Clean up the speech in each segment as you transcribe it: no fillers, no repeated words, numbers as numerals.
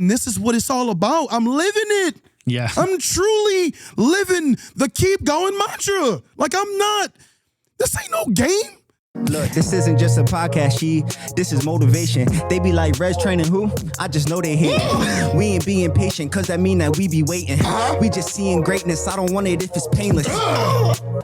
And this is what it's all about. I'm living it. Yeah. I'm truly living the keep going mantra. Like this ain't no game. Look, this isn't just a podcast, this is motivation. They be like, Rez training who? I just know they hate. We ain't being patient, cause that mean that we be waiting. We just seeing greatness, I don't want it if it's painless.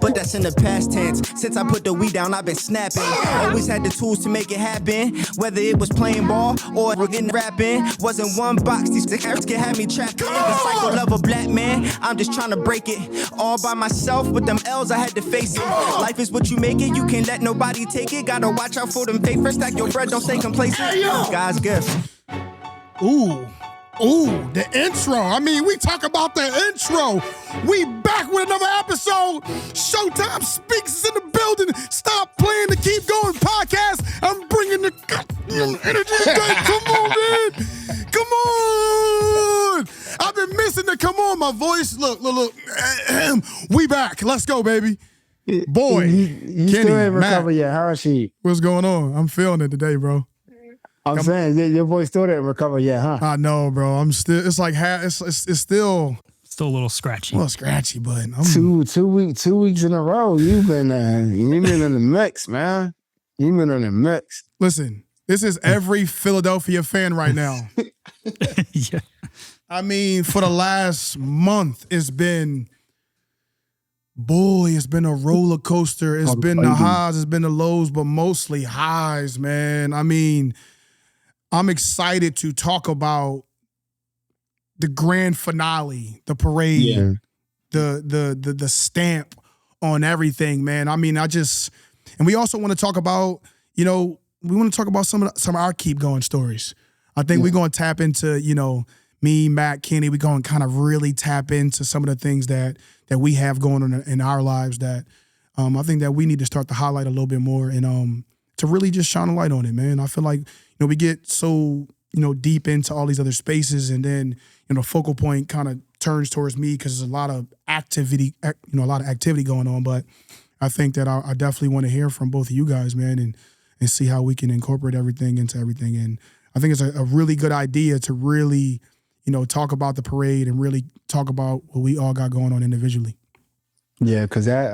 But that's in the past tense. Since I put the weed down, I've been snapping. Always had the tools to make it happen. Whether it was playing ball or getting rapping. Wasn't one box, these carrots can have me trapped in. The cycle of a black man, I'm just trying to break it. All by myself, with them L's, I had to face it. Life is what you make it, you can't let nobody take it. Gotta watch out for them papers. Stack your bread, don't stay complacent. God's gift. Ooh, the intro. I mean, we talk about the intro. We back with another episode. ShowTime Speaks is in the building. Stop playing the Keep Going podcast. I'm bringing the energy today. Come on, man. Come on. I've been missing the come on. My voice. Look. We back. Let's go, baby. Boy, you still ain't recovered yet. How is she? What's going on? I'm feeling it today, bro. I'm saying your voice still didn't recover yet, huh? I know, bro. I'm still. It's like it's still a little scratchy. A little scratchy, but I'm 2 weeks in a row. You've been in the mix, man. You've been in the mix. Listen, this is every Philadelphia fan right now. Yeah. I mean, for the last month, it's been. Boy, it's been a roller coaster. It's been the highs, it's been the lows, but mostly highs, man. I mean, I'm excited to talk about the grand finale, the parade, the stamp on everything, man. I mean, and we also want to talk about, we want to talk about some of our keep going stories. I think we're going to tap into, me, Matt, Kenny, we're going to kind of really tap into some of the things that we have going on in our lives that I think that we need to start to highlight a little bit more and to really just shine a light on it, man. I feel like, we get so, deep into all these other spaces and then, the focal point kind of turns towards me because there's a lot of activity going on. But I think that I definitely want to hear from both of you guys, man, and see how we can incorporate everything into everything. And I think it's a really good idea to really, talk about the parade and really talk about what we all got going on individually. Yeah, because that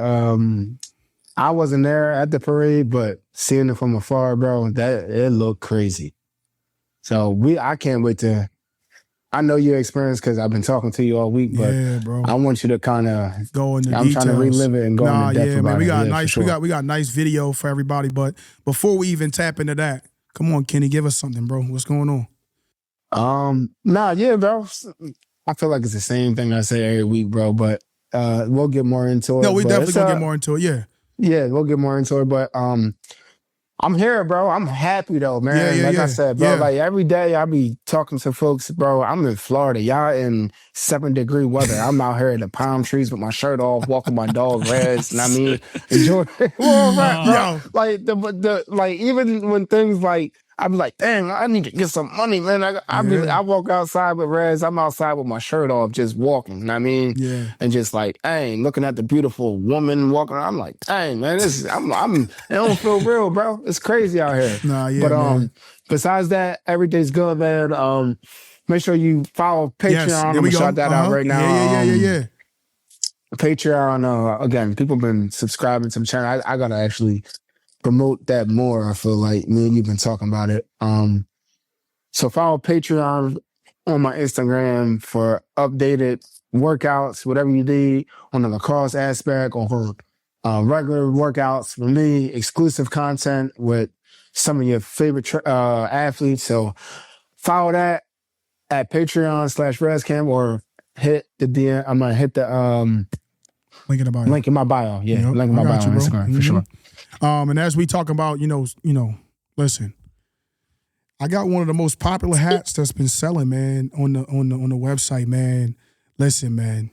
I wasn't there at the parade, but seeing it from afar, bro, it looked crazy. So I can't wait to. I know your experience because I've been talking to you all week, but bro. I want you to kind of go into I'm details. trying to relive it and go into depth about man. We got it. we got nice video for everybody. But before we even tap into that, come on, Kenny, give us something, bro. What's going on? Bro. I feel like it's the same thing I say every week, bro. But we'll get more into it. No, we definitely gonna get more into it. Yeah. Yeah, we'll get more into it. But I'm here, bro. I'm happy though, man. I said, bro, like every day I be talking to folks, bro. I'm in Florida. Y'all in 7-degree weather. I'm out here in the palm trees with my shirt off, walking my dog Rez. And I mean, enjoy. Like like even when things like I be like, dang, I need to get some money, man. I walk outside with Rez. I'm outside with my shirt off, just walking. You know what I mean? Yeah. And just like, dang, looking at the beautiful woman walking around. I'm like, dang, man, it don't feel real, bro. It's crazy out here. Man. Besides that, everything's good, man. Make sure you follow Patreon. Yes, I'm gonna shout that out right now. Yeah. Patreon, again, people been subscribing to the channel. I gotta actually promote that more. I feel like me and you've been talking about it. So follow Patreon on my Instagram for updated workouts, whatever you need on the lacrosse aspect or regular workouts for me, exclusive content with some of your favorite athletes. So follow that at Patreon/RezCam or hit the DM. I'm gonna hit the link in the bio. Link in my bio. Yeah, link in my bio on Instagram for sure. And as we talk about, listen, I got one of the most popular hats that's been selling, man, on the website, man. Listen, man,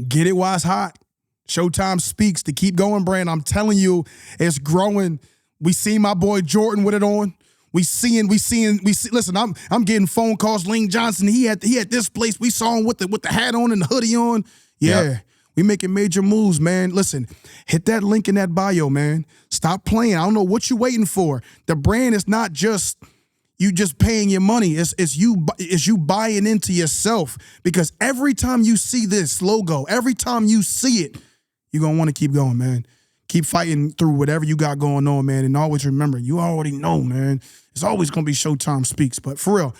get it while it's hot. ShowTime Speaks, the Keep Going brand. I'm telling you, it's growing. We see my boy Jordan with it on. We see. Listen, I'm getting phone calls. Lane Johnson, he had this place. We saw him with the hat on and the hoodie on. Yeah. Yep. We making major moves, man. Listen, hit that link in that bio, man. Stop playing. I don't know what you're waiting for. The brand is not just, you just paying your money. It's you buying into yourself, because every time you see this logo, every time you see it, you're going to want to keep going, man. Keep fighting through whatever you got going on, man. And always remember, you already know, man. It's always going to be ShowTime Speaks. But for real,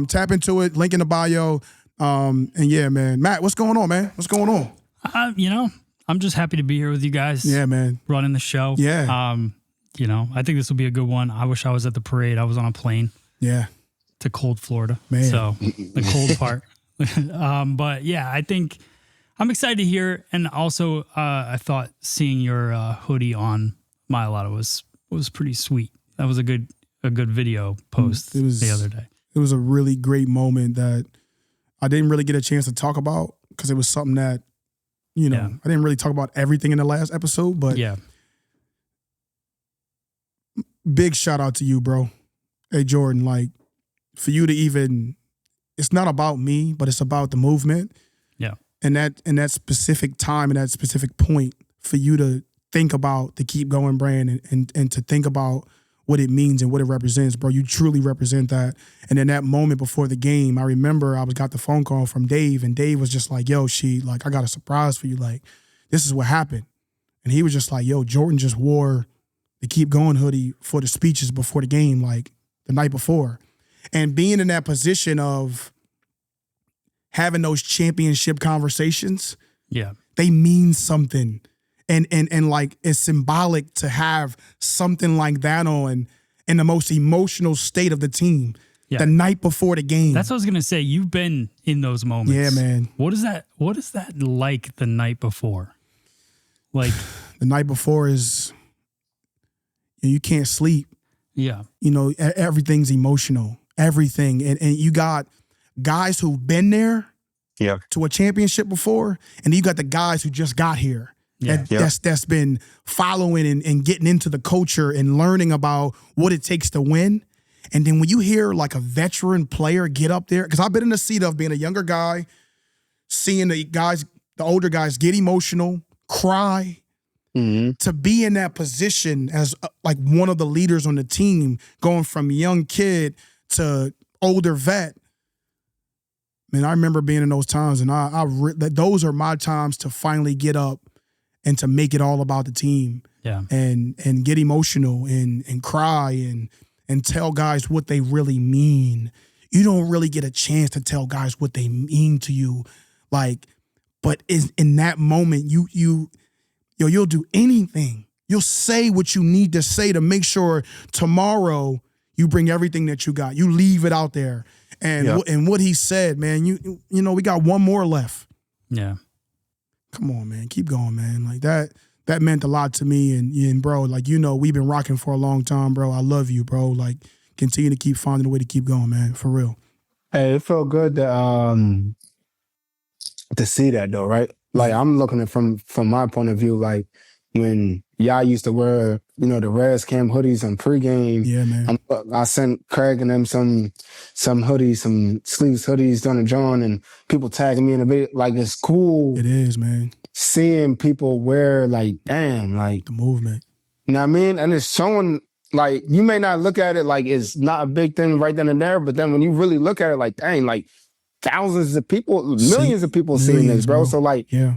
tap into it. Link in the bio. And yeah, man. Matt, what's going on, man? What's going on? I'm just happy to be here with you guys. Yeah, man. Running the show. Yeah. I think this will be a good one. I wish I was at the parade. I was on a plane. Yeah. To cold Florida. Man. So the cold part. But yeah, I think I'm excited to hear. And also, I thought seeing your hoodie on Mile Auto was pretty sweet. That was a good video post the other day. It was a really great moment that I didn't really get a chance to talk about, because it was something that, I didn't really talk about everything in the last episode, but yeah. Big shout out to you, bro. Hey, Jordan, like, for you to even, it's not about me, but it's about the movement. Yeah. And that specific time and that specific point for you to think about the Keep Going brand and to think about what it means and what it represents, bro. You truly represent that. And in that moment before the game, I remember I got the phone call from Dave, and Dave was just like, yo, like, I got a surprise for you. Like, this is what happened. And he was just like, yo, Jordan just wore the Keep Going hoodie for the speeches before the game, like the night before. And being in that position of having those championship conversations, yeah, they mean something. And like, it's symbolic to have something like that on in the most emotional state of the team the night before the game. That's what I was gonna say. You've been in those moments. Yeah, man. What is that like the night before? Like the night before is, you can't sleep. Yeah. Everything's emotional. Everything. And you got guys who've been there to a championship before, and then you got the guys who just got here. Yeah. That's been following and getting into the culture and learning about what it takes to win. And then when you hear like a veteran player get up there, because I've been in the seat of being a younger guy, seeing the older guys get emotional, cry, to be in that position as like one of the leaders on the team, going from young kid to older vet. Man, I remember being in those times, and those are my times to finally get up and to make it all about the team. Yeah. And get emotional and cry and tell guys what they really mean. You don't really get a chance to tell guys what they mean to you. Like, but in that moment, you'll do anything. You'll say what you need to say to make sure tomorrow you bring everything that you got. You leave it out there. And what he said, man, we got one more left. Yeah. Come on, man. Keep going, man. Like that meant a lot to me. And bro, like, we've been rocking for a long time, bro. I love you, bro. Like, continue to keep finding a way to keep going, man. For real. Hey, it felt good to see that though, right? Like, I'm looking at it from my point of view, like when y'all used to wear, the Reds Camp hoodies on pregame. Yeah, man. I sent Craig and them some hoodies, some sleeves hoodies done to John, and people tagging me in a video. Like, it's cool. It is, man. Seeing people wear, like, damn, like the movement. You know what I mean? And it's showing, like, you may not look at it like it's not a big thing right then and there, but then when you really look at it, like, dang, like thousands of people, millions of people seeing this, bro. So, like, yeah.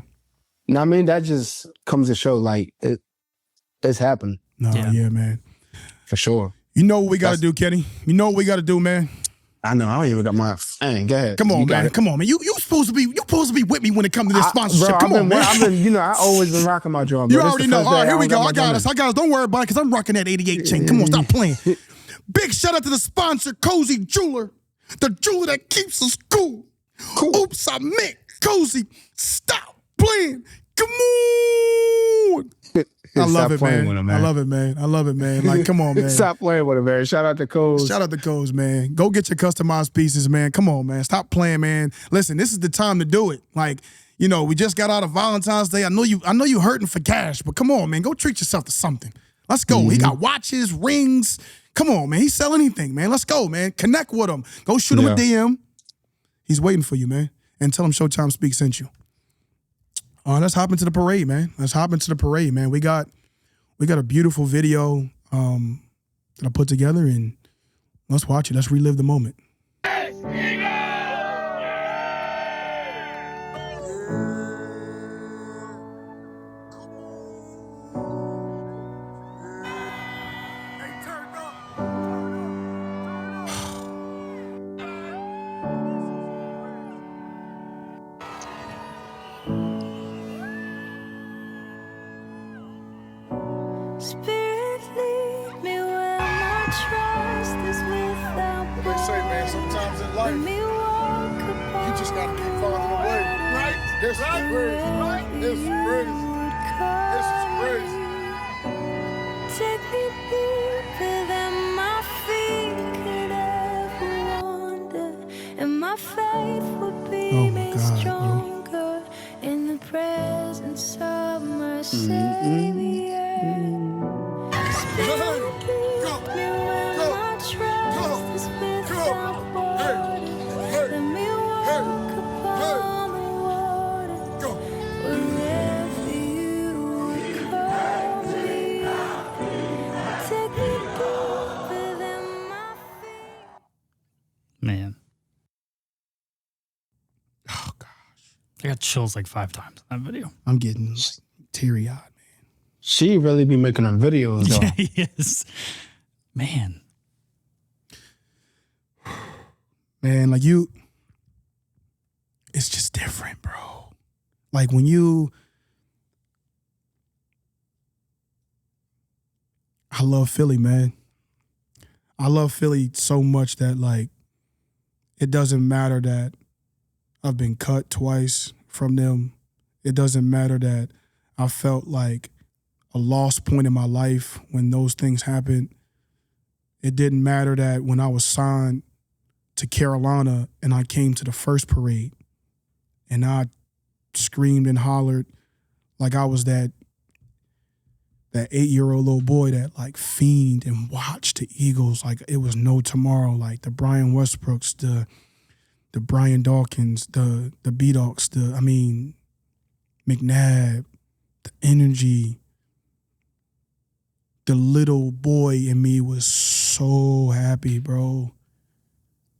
You know what I mean? That just comes to show, like, it's happened. No, yeah, man. For sure. You know what we got to do, Kenny? You know what we got to do, man? I know. I don't even got my... Dang, go ahead. Come on, man. Come on, man. You supposed to be with me when it comes to this sponsorship. Bro, Come on, man. I always been rocking my drum, bro. You already know. All right, here we go. I got us. Don't worry about it, because I'm rocking that 88 chain. Come on, stop playing. Big shout out to the sponsor, Cozy Jeweler. The jeweler that keeps us cool. Oops, I meant Cozy. Stop playing. Come on. I love it, man. I love it, man. I love it, man. Like, come on, man. Stop playing with it, man. Shout out to Coles. Shout out to Coles, man. Go get your customized pieces, man. Come on, man. Stop playing, man. Listen, this is the time to do it. Like, we just got out of Valentine's Day. I know you hurting for cash, but come on, man. Go treat yourself to something. Let's go. He got watches, rings. Come on, man. He sell anything, man. Let's go, man. Connect with him. Go shoot him a DM. He's waiting for you, man. And tell him ShowTime Speak sent you. Let's hop into the parade, man. We got a beautiful video that I put together, and Let's watch it. Let's relive the moment. Spirit, lead me where my trust is without They say, man, sometimes in life, you just gotta keep finding a way. Right? This is crazy. Right? This is crazy. This is crazy. Take me deeper than my feet could ever wander, and my faith will be made stronger in the presence of my Savior. Spirit, lead me where my trust is without borders. Let me walk upon the water wherever you would call me. Take me deeper than my feet. Man, Oh, gosh. I got chills like 5 times on that video. I'm getting like, teary-eyed, man. She really be making them videos though. Yes. Man. Man, like it's just different, bro. Like when I love Philly, man. I love Philly so much that like it doesn't matter that I've been cut twice from them. It doesn't matter that I felt like a lost point in my life when those things happened. It didn't matter that when I was signed to Carolina and I came to the first parade and I screamed and hollered like I was that 8-year-old little boy that like fiend and watched the Eagles like it was no tomorrow, like the Brian Westbrooks, the Brian Dawkins, the B-Docs, McNabb, the energy. The little boy in me was so happy, bro.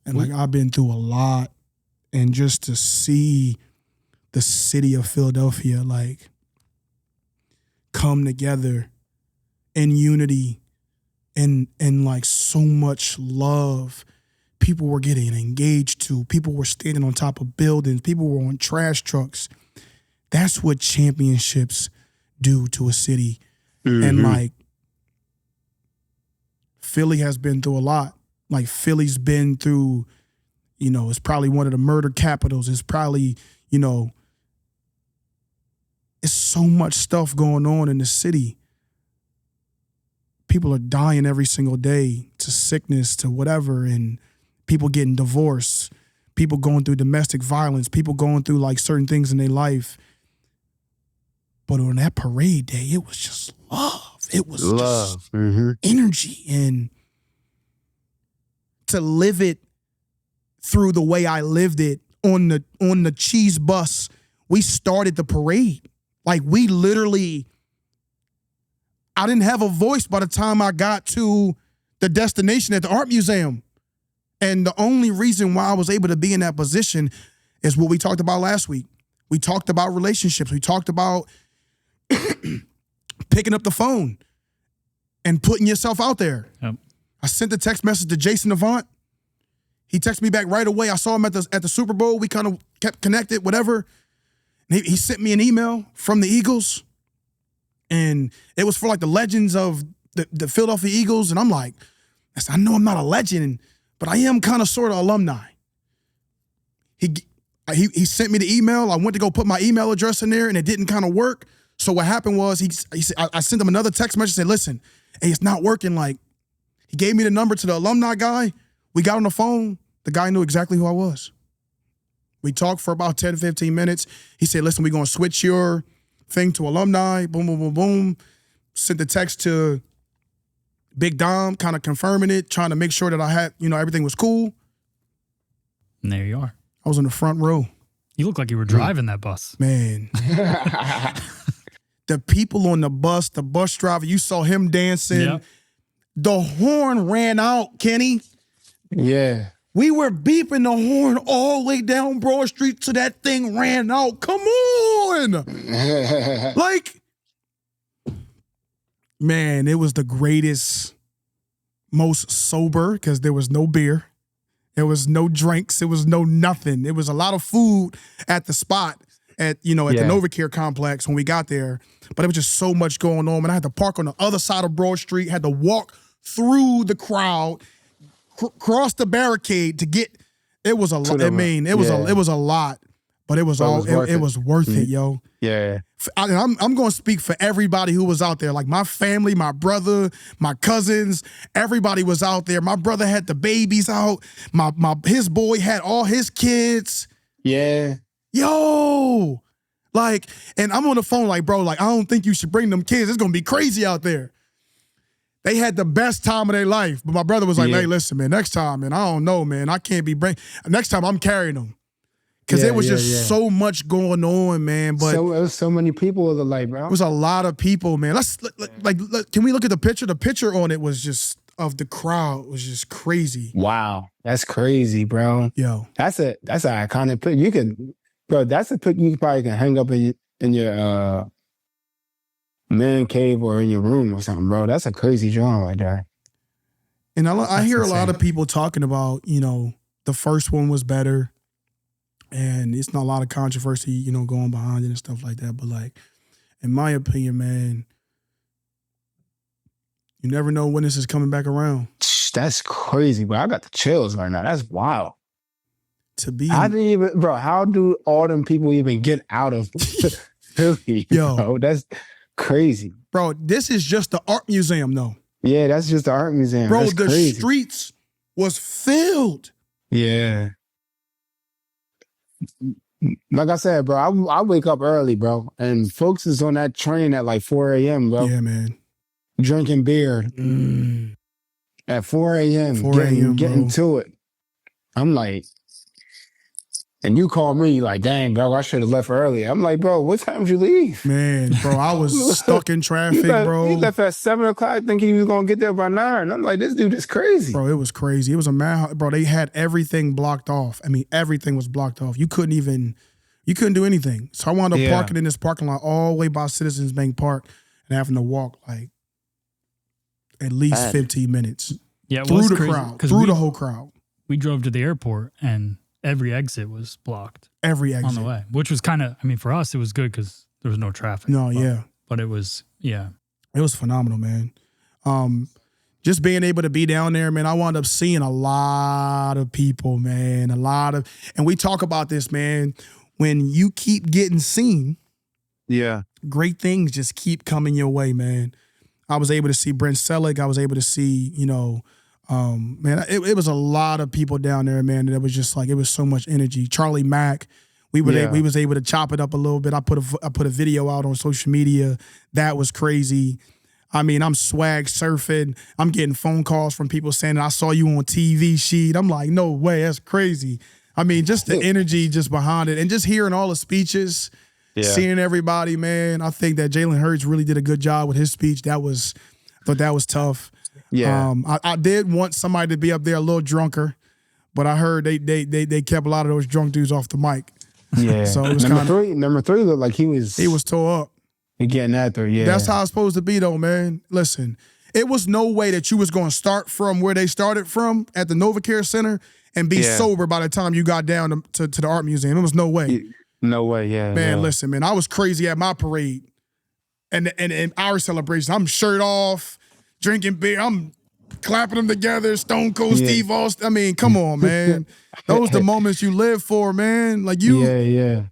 And like I've been through a lot. And just to see the city of Philadelphia like come together in unity and like so much love. People were getting engaged to. People were standing on top of buildings. People were on trash trucks. That's what championships do to a city. Mm-hmm. And like Philly has been through a lot. Like Philly's been through, it's probably one of the murder capitals. It's probably, it's so much stuff going on in the city. People are dying every single day to sickness, to whatever, and people getting divorced, people going through domestic violence, people going through like certain things in their life. But on that parade day, it was just love. It was just energy. And to live it through the way I lived it on the cheese bus, we started the parade. Like we literally, I didn't have a voice by the time I got to the destination at the art museum. And the only reason why I was able to be in that position is what we talked about last week. We talked about relationships. We talked about picking up the phone and putting yourself out there. Yep. I sent a text message to Jason Avant. He texted me back right away. I saw him at the Super Bowl. We kind of kept connected, whatever. And he sent me an email from the Eagles. And it was for like the legends of the Philadelphia Eagles. And I'm like, I know I'm not a legend, but I am kind of sort of alumni. He sent me the email. I went to go put my email address in there and it didn't kind of work. So what happened was he said, I sent him another text message and said, listen, hey, it's not working. Like he gave me the number to the alumni guy. We got on the phone. The guy knew exactly who I was. We talked for about 10, 15 minutes. He said, listen, we're going to switch your thing to alumni. Boom, boom, boom, boom. Sent the text to Big Dom, kind of confirming it, trying to make sure that I had, everything was cool. And there you are. I was in the front row. You look like you were driving that bus. Man. The people on the bus driver, you saw him dancing. Yep. The horn ran out, Kenny. Yeah. We were beeping the horn all the way down Broad Street till that thing ran out. Come on. Like, man, it was the greatest, most sober, because there was no beer. There was no drinks. There was no nothing. It was a lot of food at the spot at the NovaCare complex when we got there. But it was just so much going on. And I had to park on the other side of Broad Street, had to walk through the crowd, cross the barricade to get. It was a lot. I mean, it was a lot, but it was worth it, yo. Yeah. I'm going to speak for everybody who was out there. Like my family, my brother, my cousins, everybody was out there. My brother had the babies out. His boy had all his kids. Yeah. Yo. Like, and I'm on the phone like, bro, like, I don't think you should bring them kids. It's going to be crazy out there. They had the best time of their life. But my brother was like, hey, listen, man, next time, man, I don't know, man. I can't be next time I'm carrying them. Because it was just so much going on, man. But it was so many people like, bro. It was a lot of people, man. Can we look at the picture? The picture on it was just of the crowd was just crazy. Wow, that's crazy, bro. Yo, that's an iconic picture. You can, bro. That's a picture you probably can hang up in your man cave or in your room or something, bro. That's a crazy drawing right there. And I hear insane. A lot of people talking about, the first one was better. And it's not a lot of controversy, going behind it and stuff like that. But like, in my opinion, man, you never know when this is coming back around. That's crazy, bro. I got the chills right now. That's wild. How do all them people even get out of Philly? Yo, bro? That's crazy. Bro, this is just the art museum, though. Yeah, that's just the art museum. Bro, that's the crazy. Streets was filled. Yeah. Like I said, bro, I wake up early, bro, and folks is on that train at like 4 a.m., bro. Yeah, man. Drinking beer at 4 a.m., getting to it. I'm like, and you call me like, dang, bro, I should have left earlier. I'm like, bro, what time did you leave? Man, bro, I was stuck in traffic, bro. He left at 7 o'clock thinking he was going to get there by 9. I'm like, this dude is crazy. Bro, it was crazy. It was a mad, bro, they had everything blocked off. I mean, everything was blocked off. You couldn't do anything. So I wound up parking in this parking lot all the way by Citizens Bank Park and having to walk like at least 15 minutes. Yeah, through the crowd, through the whole crowd. We drove to the airport and every exit was blocked. Every exit. On the way, which was kind of, for us, it was good because there was no traffic. But it was, It was phenomenal, man. Just being able to be down there, man, I wound up seeing a lot of people, man. And we talk about this, man. When you keep getting seen, great things just keep coming your way, man. I was able to see Brent Selleck. I was able to see, man, it was a lot of people down there, man. That was just like, it was so much energy. Charlie Mack, we was able to chop it up a little bit. I put a video out on social media. That was crazy. I mean, I'm swag surfing. I'm getting phone calls from people saying, I saw you on TV, Sheed. I'm like, no way, that's crazy. I mean, just the energy just behind it and just hearing all the speeches, seeing everybody, man. I think that Jalen Hurts really did a good job with his speech. I thought that was tough. Yeah. I did want somebody to be up there a little drunker, but I heard they kept a lot of those drunk dudes off the mic. Yeah. So it was number three looked like he was tore up. He getting after, That's how it's supposed to be, though, man. Listen, it was no way that you was going to start from where they started from at the NovaCare Center and be sober by the time you got down to the art museum. It was no way. No way, yeah. Man, listen, man, I was crazy at my parade and our celebration. I'm shirt off, drinking beer. I'm clapping them together. Stone Cold Steve Austin. I mean, come on, man. Those the moments you live for, man. Like you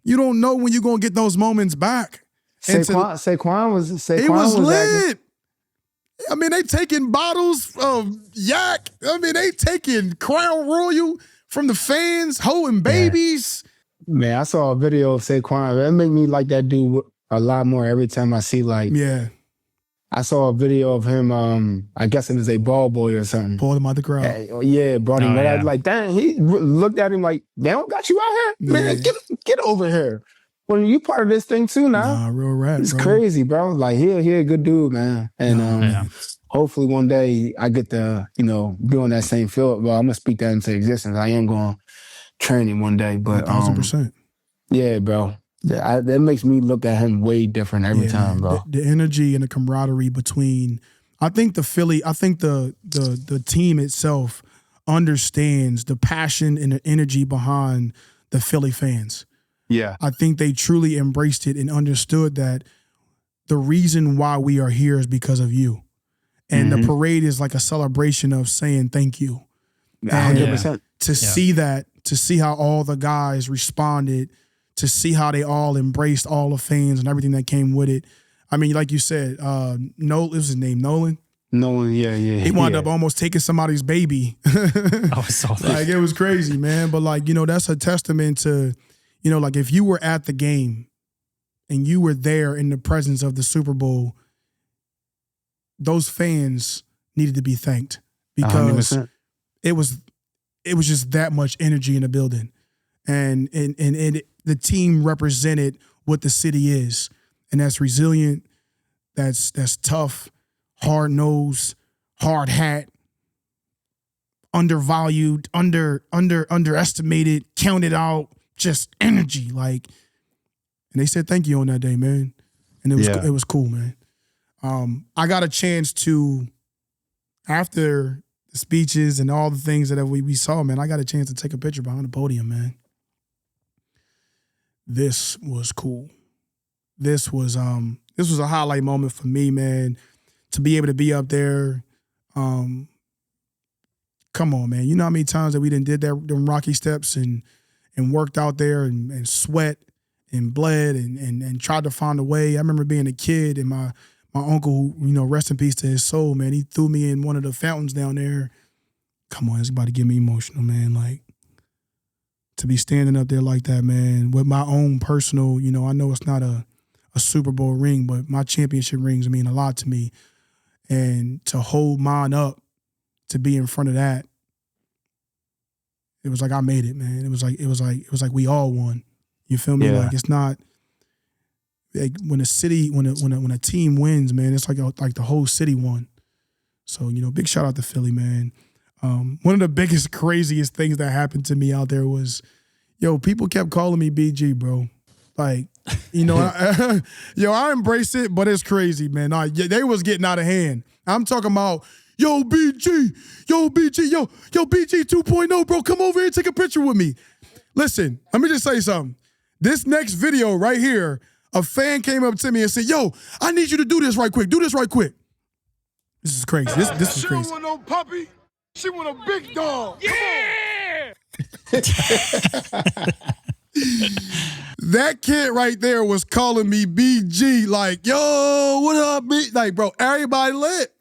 don't know when you're going to get those moments back. Saquon was lit. I mean, they taking bottles of yak. I mean, they taking Crown Royal from the fans, holding babies. Man, I saw a video of Saquon. That made me like that dude a lot more every time I see I saw a video of him, I guess it was a ball boy or something. Pulled him out the crowd. Brought him. I was like, damn, he looked at him like, they don't got you out here? Man, get over here. Well, you part of this thing too now. Nah, real rap, It's bro. crazy, bro. Like he a good dude, man. And Yeah. hopefully one day I get to, be on that same field. Well, I'm gonna speak that into existence. I am going to train him one day. But 1,000%. yeah, bro. That makes me look at him way different every time, bro. The energy and the camaraderie between, I think the team itself understands the passion and the energy behind the Philly fans. Yeah. I think they truly embraced it and understood that the reason why we are here is because of you. And the parade is like a celebration of saying thank you. 100%. To see that, to see how all the guys responded, to see how they all embraced all the fans and everything that came with it. I mean, like you said, it was his name, Nolan. Nolan, yeah. He wound up almost taking somebody's baby. I saw that. Like, it was crazy, man. But like, that's a testament to, like if you were at the game and you were there in the presence of the Super Bowl, those fans needed to be thanked because 100%. it was just that much energy in the building. And the team represented what the city is. And that's resilient, that's tough, hard-nosed, hard hat, undervalued, underestimated, counted out, just energy. Like, and they said thank you on that day, man. And it was cool, man. I got a chance to, after the speeches and all the things that we saw, man, I got a chance to take a picture behind the podium, man. This was cool. This was a highlight moment for me, man, to be able to be up there. Come on, man. You know how many times that we did them rocky steps and worked out there and sweat and bled and tried to find a way. I remember being a kid and my uncle, who, rest in peace to his soul, man, he threw me in one of the fountains down there. Come on, it's about to get me emotional, man. Like, to be standing up there like that, man, with my own personal, I know it's not a Super Bowl ring, but my championship rings mean a lot to me. And to hold mine up, to be in front of that, it was like I made it, man. It was like we all won. You feel me? Yeah. Like, it's not like when a team wins, man, it's like the whole city won. So, big shout out to Philly, man. One of the biggest, craziest things that happened to me out there was, people kept calling me BG, bro. Like, I embrace it, but it's crazy, man. They was getting out of hand. I'm talking about, yo, BG, yo, BG 2.0, bro. Come over here and take a picture with me. Listen, let me just say something. This next video right here, a fan came up to me and said, yo, I need you to do this right quick. Do this right quick. This is crazy. This is crazy. She don't want no puppy. She want a big dog. Yeah! That kid right there was calling me BG, like, yo, what up, B? Like, bro, everybody lit.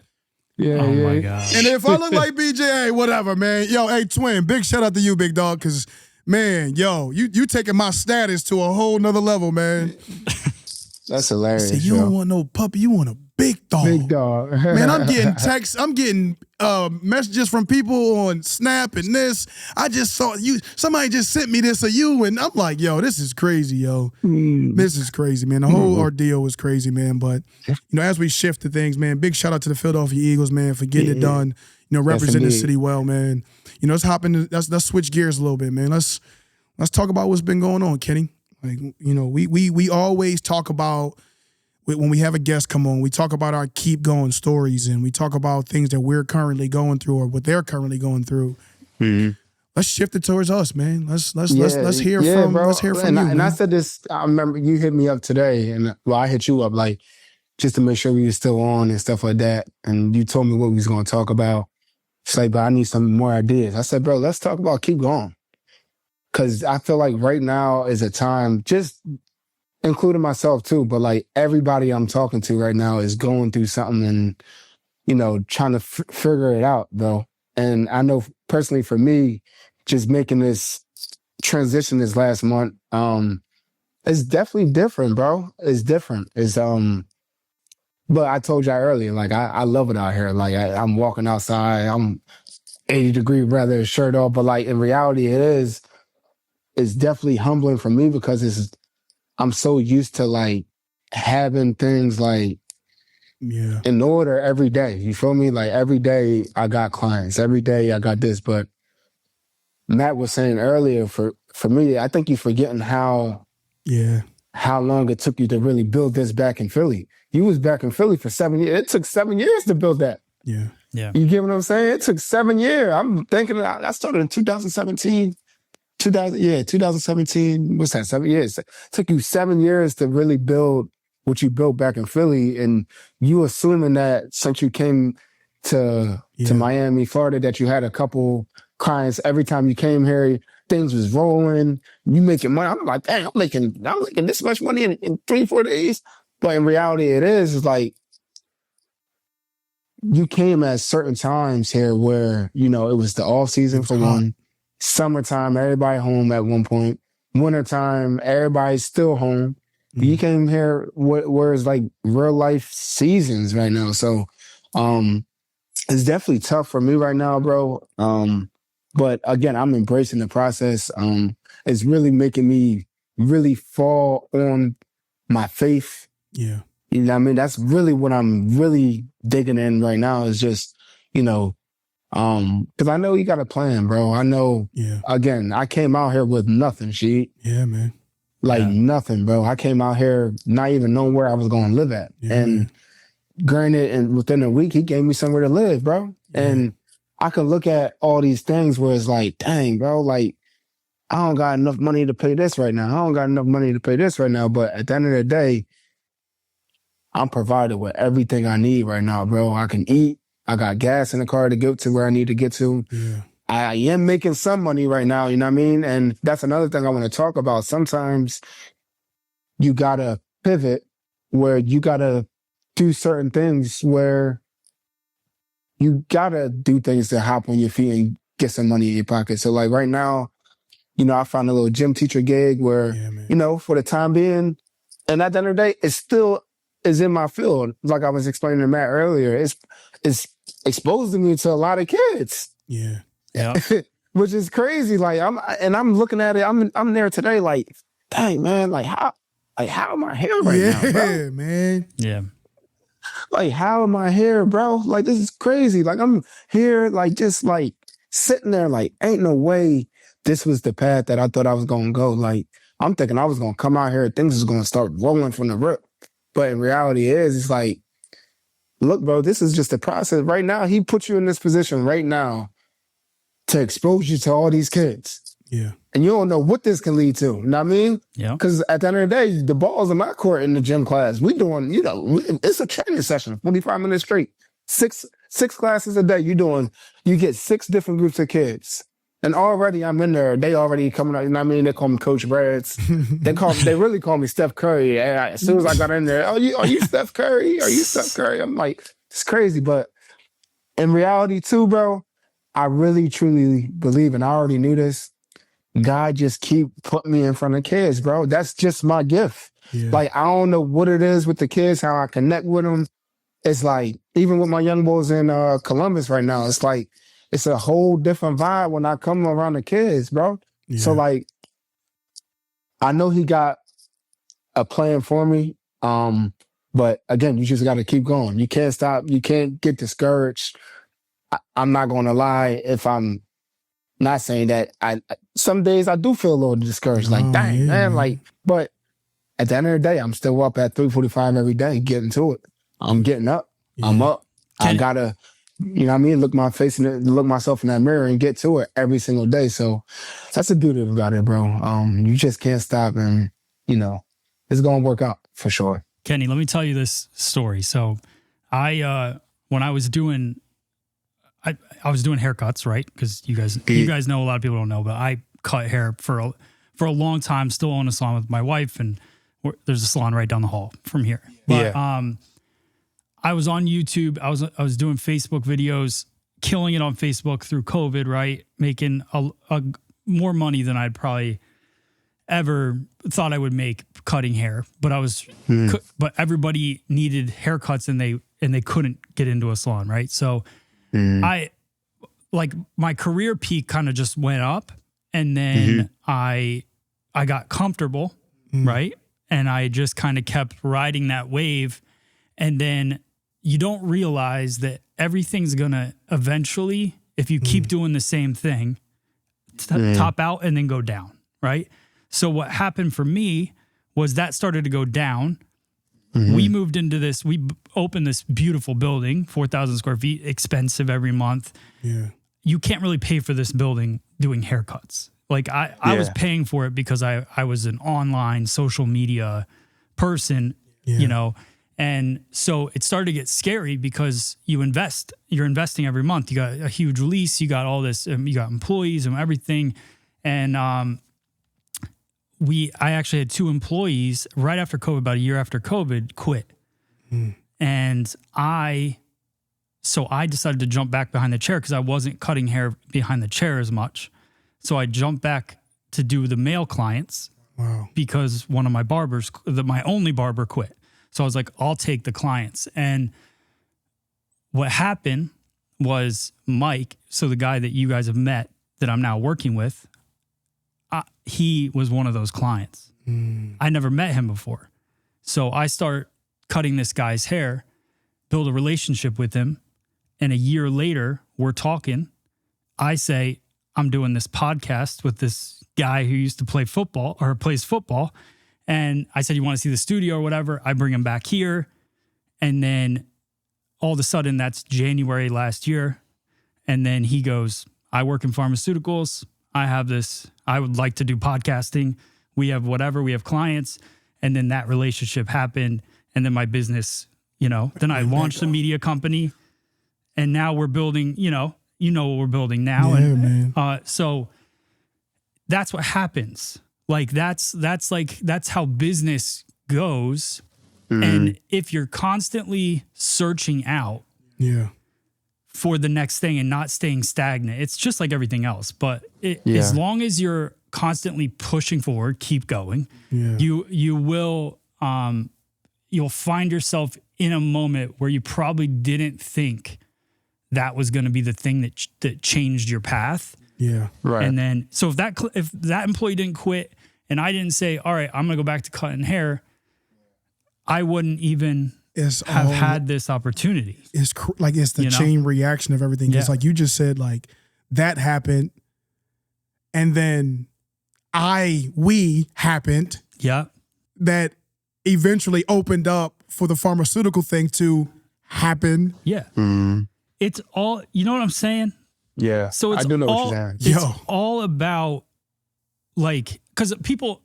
Yeah, Oh my God. And if I look like BJ, hey, whatever, man. Yo, hey, twin, big shout out to you, big dog, because, man, yo, you taking my status to a whole nother level, man. That's hilarious. Say, you don't want no puppy, you want a big dog. Big dog. Man, I'm getting texts, I'm getting messages from people on Snap and this. I just saw somebody just sent me this of you, and I'm like, yo, this is crazy, yo. This is crazy, man. The whole ordeal was crazy, man. But, as we shift to things, man, big shout out to the Philadelphia Eagles, man, for getting it done, representing the city well, man. Let's switch gears a little bit, man. Let's talk about what's been going on, Kenny. Like, we always talk about, when we have a guest come on, we talk about our keep going stories, and we talk about things that we're currently going through or what they're currently going through. Mm-hmm. Let's shift it towards us, man. Let's hear from bro. Let's hear from you. And I said this. I remember you hit me up today, and I hit you up like just to make sure we were still on and stuff like that. And you told me what we was going to talk about. It's like, but I need some more ideas. I said, bro, let's talk about keep going, because I feel like right now is a time, just including myself too, but like everybody I'm talking to right now is going through something and, trying to figure it out, though. And I know personally for me, just making this transition this last month, it's definitely different, bro. It's different. But I told y'all earlier, like, I love it out here. Like, I'm walking outside, I'm 80-degree weather, shirt off, but like in reality, it's definitely humbling for me because I'm so used to like having things like Yeah. in order every day. You feel me? Like every day I got clients. Every day I got this. But Matt was saying earlier, for me, I think you're forgetting how Yeah. long it took you to really build this back in Philly. You was back in Philly for 7 years. It took 7 years to build that. Yeah. Yeah. You get what I'm saying? It took 7 years. I'm thinking I started in 2017. 2017. What's that? 7 years. It took you 7 years to really build what you built back in Philly, and you assuming that since you came to Miami, Florida, that you had a couple clients every time you came here, things was rolling. You making money. I'm like, dang, I'm making this much money in 3-4 days. But in reality, it's like you came at certain times here where, you know, it was the off season for one, summertime, everybody home at one point, wintertime, everybody's still home. Mm-hmm. You came here where it's like real life seasons right now. So it's definitely tough for me right now, bro. But again, I'm embracing the process. It's really making me really fall on my faith. Yeah. You know what I mean? That's really what I'm really digging in right now is just, you know, because I know you got a plan, bro. I know, again, I came out here with nothing, Sheet. Yeah, man. Like nothing, bro. I came out here not even knowing where I was going to live at. Yeah. And granted, and within a week, he gave me somewhere to live, bro. Yeah. And I could look at all these things where it's like, dang, bro, like, I don't got enough money to pay this right now. I don't got enough money to pay this right now. But at the end of the day, I'm provided with everything I need right now, bro. I can eat. I got gas in the car to get to where I need to get to. Yeah. I am making some money right now, you know what I mean? And that's another thing I want to talk about. Sometimes you got to pivot where you got to do certain things where you got to do things to hop on your feet and get some money in your pocket. So like right now, you know, I found a little gym teacher gig where, you know, for the time being, and at the end of the day, it still is in my field. Like I was explaining to Matt earlier, it's exposing me to a lot of kids. Yeah. Yeah. Which is crazy. Like I'm looking at it. I'm there today. Like, dang man. Like how am I here right now, bro? Yeah, man. Yeah. Like how am I here, bro? Like this is crazy. Like I'm here, like just like sitting there. Like ain't no way this was the path that I thought I was gonna go. Like I'm thinking I was gonna come out here, things was gonna start rolling from the rip. But in reality, it's like, look, bro, this is just a process. Right now, he put you in this position right now to expose you to all these kids. Yeah. And you don't know what this can lead to. You know what I mean? Yeah. Because at the end of the day, the ball's in my court in the gym class. We doing, you know, it's a training session, 45 minutes straight. Six classes a day. You get 6 different groups of kids. And already I'm in there. They already coming out. You know what I mean? They call me Coach Brads. They really call me Steph Curry. And as soon as I got in there, are you Steph Curry? Are you Steph Curry? I'm like, it's crazy. But in reality too, bro, I really truly believe, and I already knew this, God just keep putting me in front of kids, bro. That's just my gift. Yeah. Like, I don't know what it is with the kids, how I connect with them. It's like, even with my young boys in Columbus right now, it's like, it's a whole different vibe when I come around the kids, bro. Yeah. So like, I know he got a plan for me. But again, you just got to keep going. You can't stop. You can't get discouraged. I'm not going to lie. If I'm not saying that, some days I do feel a little discouraged. Like, dang, man. Like, but at the end of the day, I'm still up at 3:45 every day, getting to it. I'm getting up. Yeah. I'm up. I gotta, you know what I mean? Look myself in that mirror and get to it every single day. So that's the beauty about it, bro. You just can't stop, and you know, it's gonna work out for sure. Kenny, let me tell you this story. So when I was doing, I was doing haircuts, right? Because you guys know, a lot of people don't know, but I cut hair for a long time, still own a salon with my wife, and there's a salon right down the hall from here. But I was on YouTube. I was doing Facebook videos, killing it on Facebook through COVID, right? Making a more money than I'd probably ever thought I would make cutting hair. But but everybody needed haircuts and they couldn't get into a salon, right? So I like my career peak kind of just went up, and then I got comfortable, right? and I just kind of kept riding that wave. And then you don't realize that everything's going to eventually, if you keep doing the same thing, top out and then go down, right? So what happened for me was that started to go down. We moved into this, we opened this beautiful building, 4,000 square feet, expensive every month. Yeah. You can't really pay for this building doing haircuts. Like I was paying for it because I was an online social media person, you know, and so it started to get scary because you're investing every month. You got a huge lease, you got all this, you got employees and everything. And I actually had 2 employees right after COVID, about a year after COVID, quit. And I decided to jump back behind the chair because I wasn't cutting hair behind the chair as much. So I jumped back to do the male clients because one of my barbers, my only barber, quit. So I was like, I'll take the clients. And what happened was Mike, so the guy that you guys have met that I'm now working with, he was one of those clients. I never met him before. So I start cutting this guy's hair, build a relationship with him. And a year later, we're talking. I say, I'm doing this podcast with this guy who used to play football or plays football. And I said, you want to see the studio or whatever? I bring him back here. And then all of a sudden, that's January last year. And then he goes, I work in pharmaceuticals. I have this, I would like to do podcasting. We have whatever, we have clients. And then that relationship happened. And then my business, then I launched a media company. And now we're building, you know what we're building now. Yeah, man. So that's what happens. Like that's how business goes. And if you're constantly searching out for the next thing and not staying stagnant, it's just like everything else. But as long as you're constantly pushing forward, keep going, you will you'll find yourself in a moment where you probably didn't think that was going to be the thing that changed your path. Yeah. Right. And then, so if that employee didn't quit and I didn't say, all right, I'm going to go back to cutting hair, I wouldn't even have had this opportunity. It's the chain reaction of everything. It's like you just said, like that happened. And then we happened. Yeah. That eventually opened up for the pharmaceutical thing to happen. Yeah. It's all, you know what I'm saying? Yeah. So it's I do know all, what you're saying. it's all about like, because people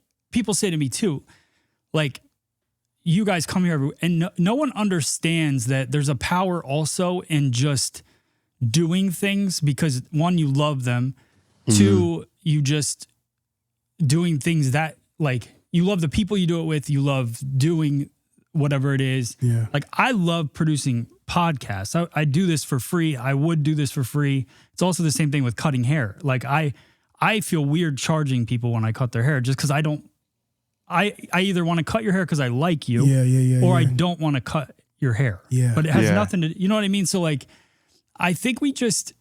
say to me too, like, you guys come here and no one understands that there's a power also in just doing things because 1, you love them. 2, you just doing things that like you love the people you do it with. You love doing whatever it is. Yeah. Like I love producing podcasts. I do this for free. I would do this for free. It's also the same thing with cutting hair. Like I feel weird charging people when I cut their hair just because I either want to cut your hair because I like you, or I don't want to cut your hair. Yeah. But it has nothing to, you know what I mean? So like, I think we just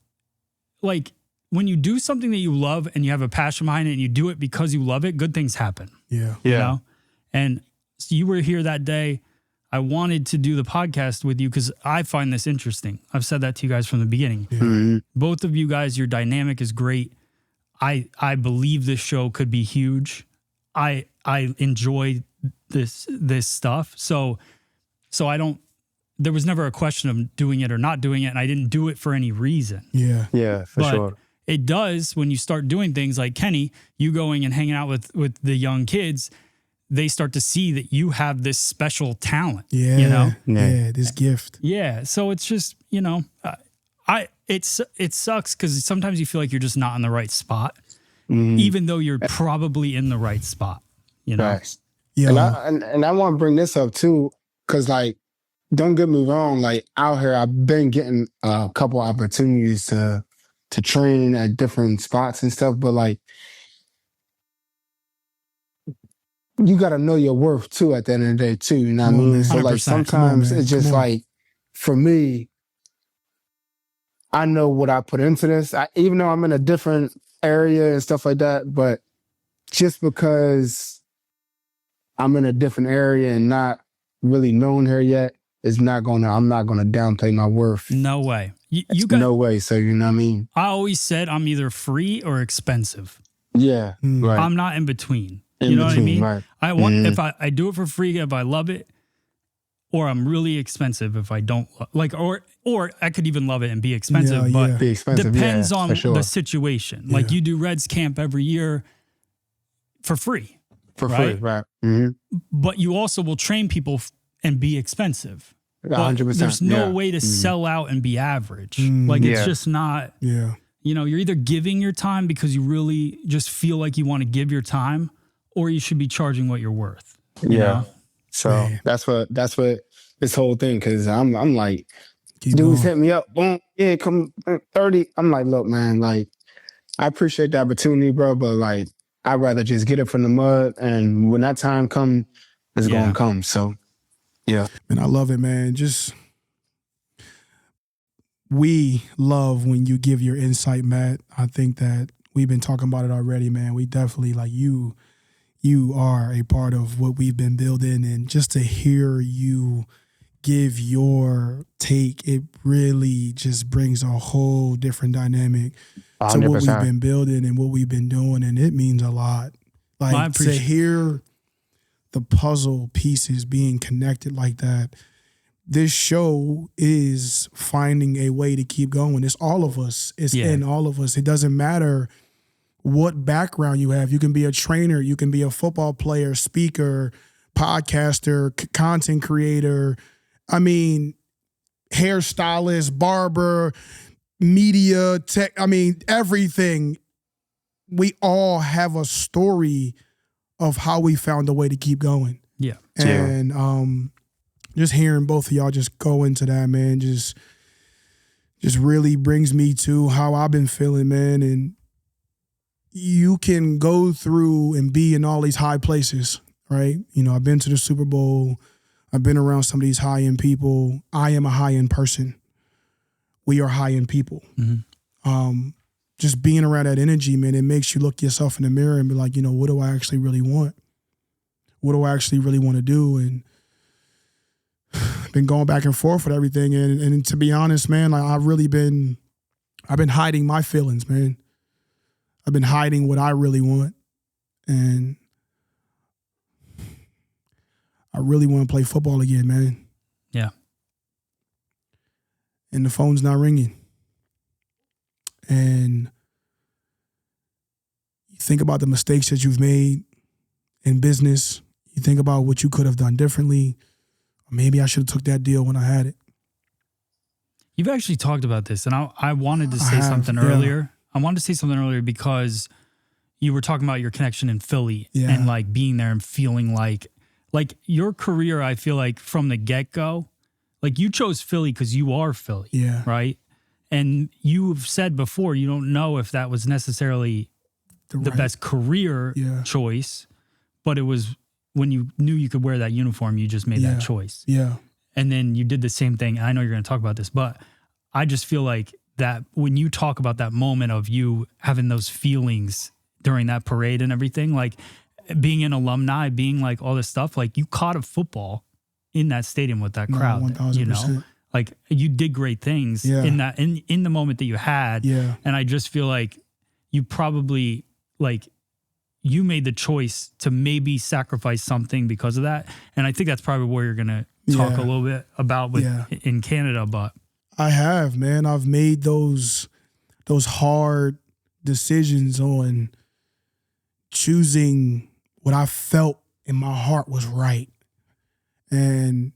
like when you do something that you love and you have a passion behind it and you do it because you love it, good things happen. Yeah. You know? And so you were here that day. I wanted to do the podcast with you because I find this interesting. I've said that to you guys from the beginning. Both of you guys, your dynamic is great. I believe this show could be huge. I enjoy this stuff. So there was never a question of doing it or not doing it. And I didn't do it for any reason. Yeah. Yeah, for sure. It does when you start doing things like Kenny, you going and hanging out with the young kids, they start to see that you have this special talent. Yeah. You know? Yeah. This gift. Yeah. So it's just, it sucks because sometimes you feel like you're just not in the right spot, even though you're probably in the right spot, Right. Yeah. And I want to bring this up too, because like, don't get me wrong, like out here, I've been getting a couple opportunities to train at different spots and stuff, but like, you got to know your worth too at the end of the day too, you know what I mean? So like 100%. sometimes it's just like, for me, I know what I put into this, even though I'm in a different area and stuff like that, but just because I'm in a different area and not really known her yet, I'm not gonna downplay my worth. No way. You No way. So you know what I mean? I always said I'm either free or expensive. Yeah. Right. I'm not in between. In You know between, what I mean? right. I want if I do it for free if I love it, or I'm really expensive if I don't or I could even love it and be expensive, but Be expensive. depends on for sure. the situation. Like you do Reds camp every year for free. For right? free, right? Mm-hmm. But you also will train people and be expensive. 100%. There's no way to sell out and be average. Like it's just not. Yeah. You know, you're either giving your time because you really just feel like you want to give your time, or you should be charging what you're worth. You know? So Man. that's what this whole thing, because I'm like, Keep dudes going. hit me up, boom, yeah, come 30. I'm like, look, man, like, I appreciate the opportunity, bro, but like, I'd rather just get it from the mud, and when that time comes, it's gonna come. So, yeah. And I love it, man. We love when you give your insight, Matt. I think that we've been talking about it already, man. We definitely, like, you are a part of what we've been building, and just to hear you give your take, it really just brings a whole different dynamic to 100%. what we've been building and what we've been doing, and it means a lot. I Like, to appreciate- hear the puzzle pieces being connected like that. This show is finding a way to keep going. It's all of us. It's in all of us. It doesn't matter what background you have. You can be a trainer. You can be a football player, speaker, podcaster, content creator. I mean, hairstylist, barber, media, tech. I mean, everything. We all have a story of how we found a way to keep going. Yeah. And just hearing both of y'all just go into that, man, just really brings me to how I've been feeling, man. And you can go through and be in all these high places, right? You know, I've been to the Super Bowl. I've been around some of these high-end people. I am a high-end person. We are high-end people. Just being around that energy, man, it makes you look yourself in the mirror and be like, you know, what do I actually really want? What do I actually really want to do? And been going back and forth with everything. And to be honest, man, like I've been hiding my feelings, man. I've been hiding what I really want. And I really want to play football again, man. Yeah. And the phone's not ringing. And you think about the mistakes that you've made in business. You think about what you could have done differently. Or maybe I should have took that deal when I had it. You've actually talked about this, and I wanted to say something yeah. earlier. I wanted to say something earlier because you were talking about your connection in Philly and like being there and feeling like your career, I feel like from the get-go, like you chose Philly because you are Philly, right? And you've said before, you don't know if that was necessarily the best career choice, but it was when you knew you could wear that uniform, you just made that choice. Yeah. And then you did the same thing. I know you're going to talk about this, but I just feel like that when you talk about that moment of you having those feelings during that parade and everything, like being an alumni, being like all this stuff, like you caught a football in that stadium with that crowd, 1000%. you know, like you did great things in that, in the moment that you had. Yeah. And I just feel like you probably like, you made the choice to maybe sacrifice something because of that. And I think that's probably where you're going to talk a little bit about with in Canada, but I have, man. I've made those hard decisions on choosing what I felt in my heart was right. And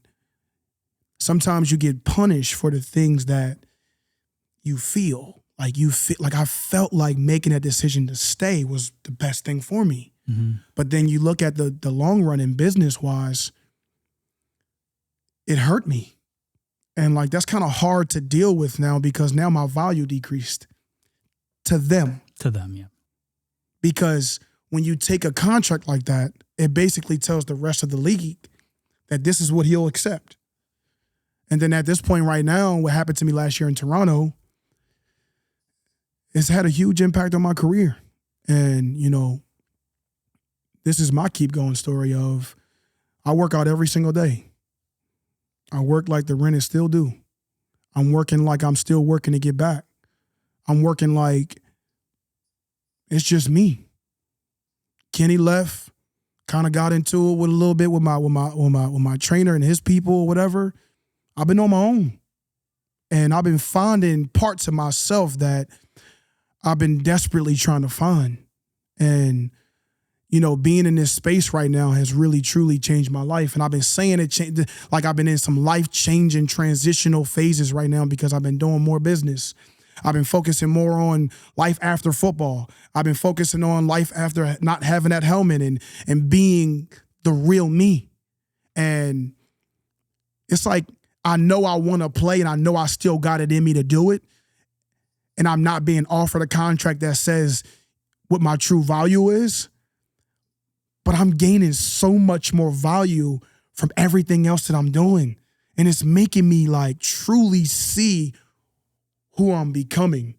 sometimes you get punished for the things that you feel. Like I felt like making that decision to stay was the best thing for me. But then you look at the long run in business wise, it hurt me. And like, that's kind of hard to deal with now because now my value decreased to them. To them, yeah. Because when you take a contract like that, it basically tells the rest of the league that this is what he'll accept. And then at this point right now, what happened to me last year in Toronto, it's had a huge impact on my career. And, you know, this is my keep going story of I work out every single day. I work like the rent is still due. I'm working like I'm still working to get back. I'm working like it's just me. Kenny left, kind of got into it with a little bit with my trainer and his people or whatever. I've been on my own. And I've been finding parts of myself that I've been desperately trying to find. And, you know, being in this space right now has really, truly changed my life. And I've been saying it, like I've been in some life-changing transitional phases right now because I've been doing more business. I've been focusing more on life after football. I've been focusing on life after not having that helmet and being the real me. And it's like, I know I want to play and I know I still got it in me to do it. And I'm not being offered a contract that says what my true value is. But I'm gaining so much more value from everything else that I'm doing. And it's making me like truly see who I'm becoming.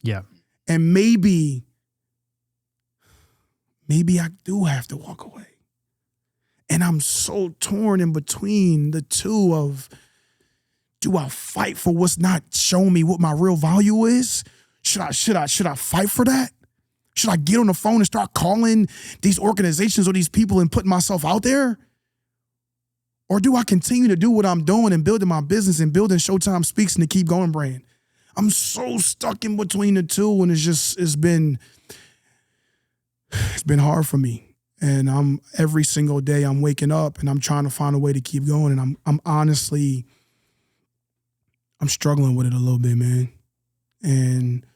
Yeah. And maybe I do have to walk away. And I'm so torn in between the two of, do I fight for what's not showing me what my real value is? Should I fight for that? Should I get on the phone and start calling these organizations or these people and putting myself out there? Or do I continue to do what I'm doing and building my business and building ShowTime Speaks and the Keep Going brand? I'm so stuck in between the two, and it's been hard for me. And every single day I'm waking up and I'm trying to find a way to keep going. And I'm honestly struggling with it a little bit, man. And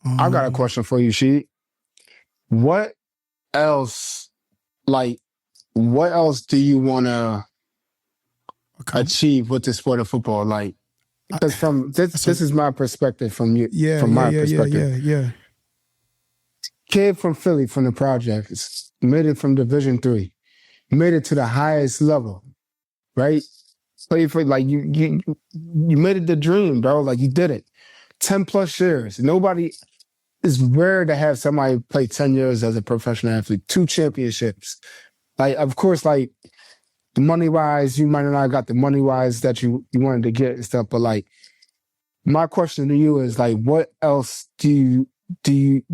I got a question for you, She. What else do you want to achieve with the sport of football? Like, because this is my perspective from you. My perspective. Yeah. Kid from Philly, from the projects, made it from Division III, made it to the highest level, right? Played for, like, you made it the dream, bro. Like, you did it. 10 plus years. It's rare to have somebody play 10 years as a professional athlete, 2 championships. Like, of course, like, the money-wise, you might not have got the money-wise that you wanted to get and stuff, but, like, my question to you is, like, what else do you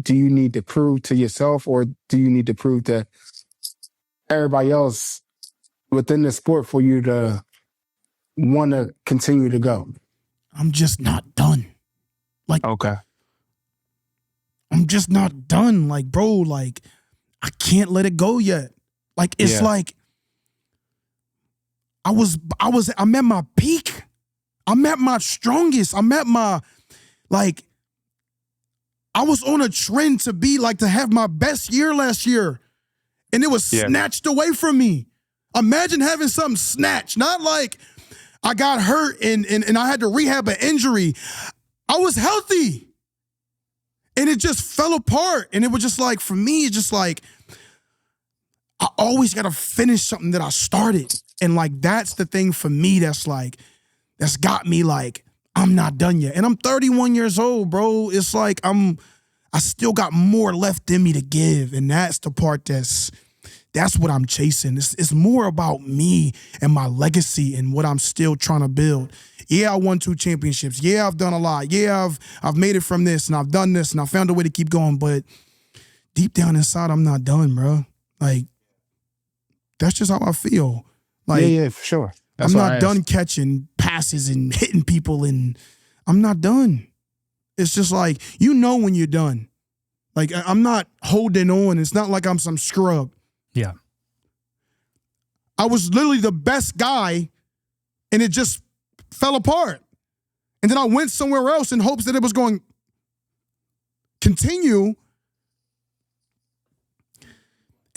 need to prove to yourself, or do you need to prove to everybody else within the sport for you to want to continue to go? I'm just not done. Like, okay. I'm just not done. Like, bro, like, I can't let it go yet. Like, it's like, I'm at my peak. I'm at my strongest. I'm at my, like, I was on a trend to be like, to have my best year last year. And it was snatched away from me. Imagine having something snatched. Not like I got hurt and I had to rehab an injury. I was healthy. And it just fell apart. And it was just like, for me, it's just like, I always got to finish something that I started. And like, that's the thing for me that's got me like, I'm not done yet. And I'm 31 years old, bro. It's like, I still got more left in me to give. And that's the part that's what I'm chasing. It's more about me and my legacy and what I'm still trying to build. Yeah, I won 2 championships. Yeah, I've done a lot. Yeah, I've made it from this and I've done this and I found a way to keep going. But deep down inside, I'm not done, bro. Like, that's just how I feel. Like, yeah, for sure. I'm not done catching passes and hitting people, and I'm not done. It's just like, you know when you're done. Like, I'm not holding on. It's not like I'm some scrub. Yeah. I was literally the best guy, and it just fell apart. And then I went somewhere else in hopes that it was going to continue,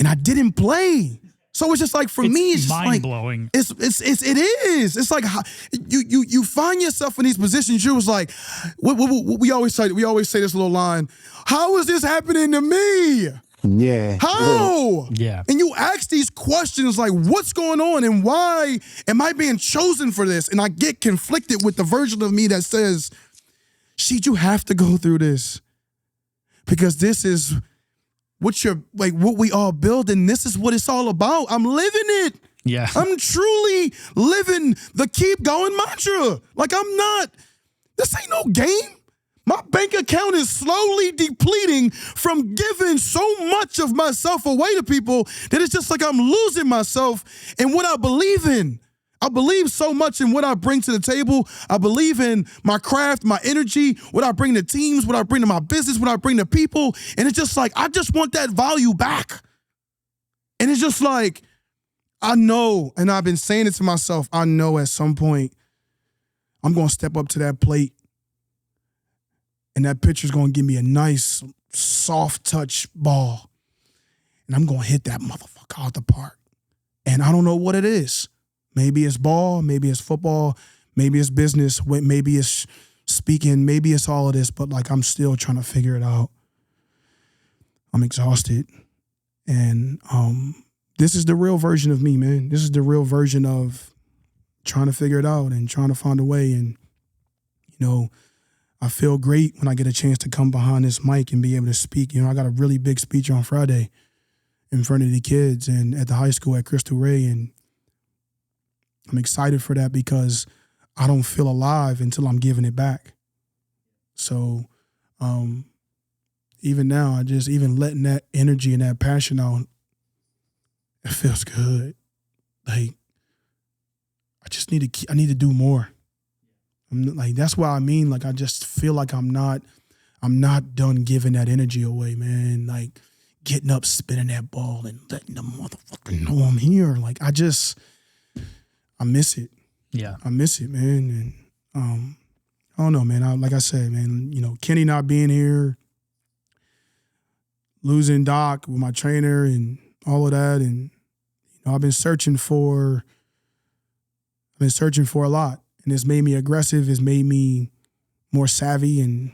and I didn't play. So it's just like, for me, it's just mind blowing. It is. It's like, you find yourself in these positions. You was like, what we always say. We always say this little line: how is this happening to me? Yeah. How? Yeah. And you ask these questions like, what's going on and why am I being chosen for this? And I get conflicted with the version of me that says, "Sheet, you have to go through this because this is what we all build, and this is what it's all about. I'm living it." Yeah. I'm truly living the keep going mantra. Like this ain't no game. My bank account is slowly depleting from giving so much of myself away to people that it's just like I'm losing myself in what I believe in. I believe so much in what I bring to the table. I believe in my craft, my energy, what I bring to teams, what I bring to my business, what I bring to people. And it's just like, I just want that value back. And it's just like, I know, and I've been saying it to myself, I know at some point I'm going to step up to that plate and that pitcher's going to give me a nice, soft touch ball. And I'm going to hit that motherfucker out the park. And I don't know what it is. Maybe it's ball, maybe it's football, maybe it's business, maybe it's speaking, maybe it's all of this, but like I'm still trying to figure it out. I'm exhausted. And this is the real version of me, man. This is the real version of trying to figure it out and trying to find a way. And, you know, I feel great when I get a chance to come behind this mic and be able to speak. You know, I got a really big speech on Friday in front of the kids and at the high school at Crystal Ray. And I'm excited for that because I don't feel alive until I'm giving it back. So even now, even letting that energy and that passion out, it feels good. Like, I need to do more. That's what I mean. Like, I just feel like I'm not done giving that energy away, man. Like, getting up, spinning that ball and letting the motherfucker know I'm here. Like, I miss it. Yeah. I miss it, man. And I don't know, man. Like I said, man, you know, Kenny not being here, losing Doc with my trainer and all of that. And, you know, I've been searching for a lot. And it's made me aggressive. It's made me more savvy and,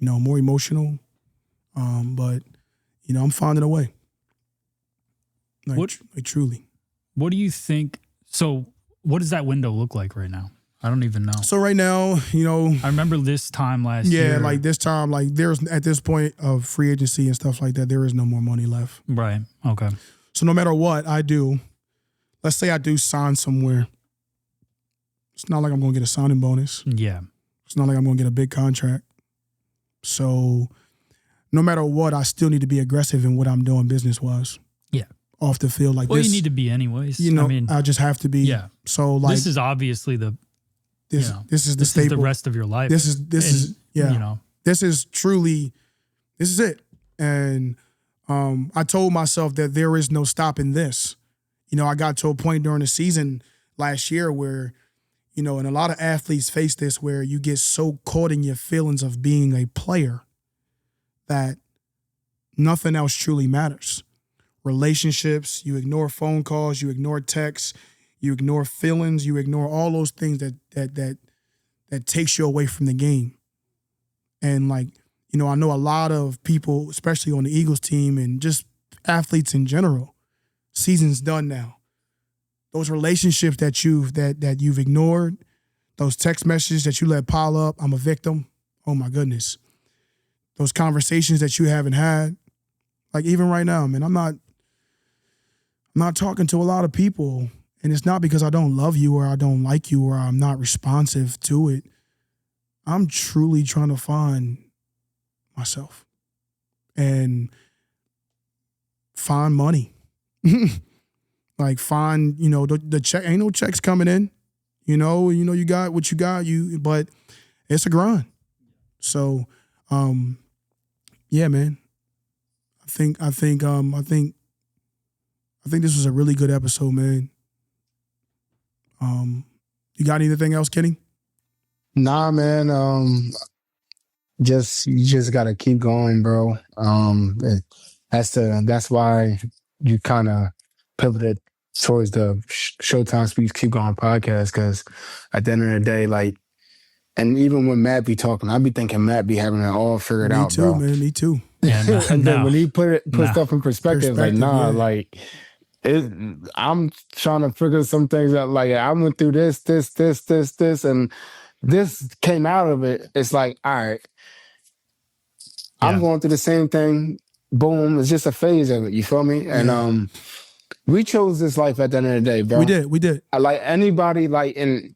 you know, more emotional. But, you know, I'm finding a way. Like truly. What do you think? So what does that window look like right now? I don't even know. So right now, you know, I remember this time last year. Yeah, like this time, like there's at this point of free agency and stuff like that, there is no more money left. Right. Okay. So no matter what I do, let's say I do sign somewhere. It's not like I'm going to get a signing bonus. Yeah. It's not like I'm going to get a big contract. So no matter what, I still need to be aggressive in what I'm doing business-wise. Yeah. Off the field like well, this. You need to be anyways. You know, I just have to be. Yeah. So like. This is obviously this is the staple. Is the rest of your life. This is yeah. You know. This is it. And I told myself that there is no stopping this. You know, I got to a point during the season last year where, you know, and a lot of athletes face this where you get so caught in your feelings of being a player that nothing else truly matters. Relationships, you ignore phone calls, you ignore texts, you ignore feelings, you ignore all those things that takes you away from the game. And like, you know, I know a lot of people, especially on the Eagles team and just athletes in general, season's done now. Those relationships that you've ignored, those text messages that you let pile up, I'm a victim. Oh my goodness. Those conversations that you haven't had. Like even right now, man, I'm not talking to a lot of people. And it's not because I don't love you or I don't like you or I'm not responsive to it. I'm truly trying to find myself and find money. Like find, you know, the check, ain't no checks coming in. You know, you got what you got, but it's a grind. So, yeah, man. I think this was a really good episode, man. You got anything else, Kenny? Nah, man. You just gotta keep going, bro. That's why you kind of pivoted towards the Showtime Speaks Keep Going podcast, because at the end of the day, like, and even when Matt be talking, I be thinking Matt be having it all figured out, bro. Me too, man. Me too. Yeah, and then when he put stuff in perspective, like, nah, yeah. Like, I'm trying to figure some things out. Like, I went through this, and this came out of it. It's like, all right, I'm going through the same thing. Boom, it's just a phase of it. You feel me? And we chose this life at the end of the day, bro. We did. I like anybody, like, and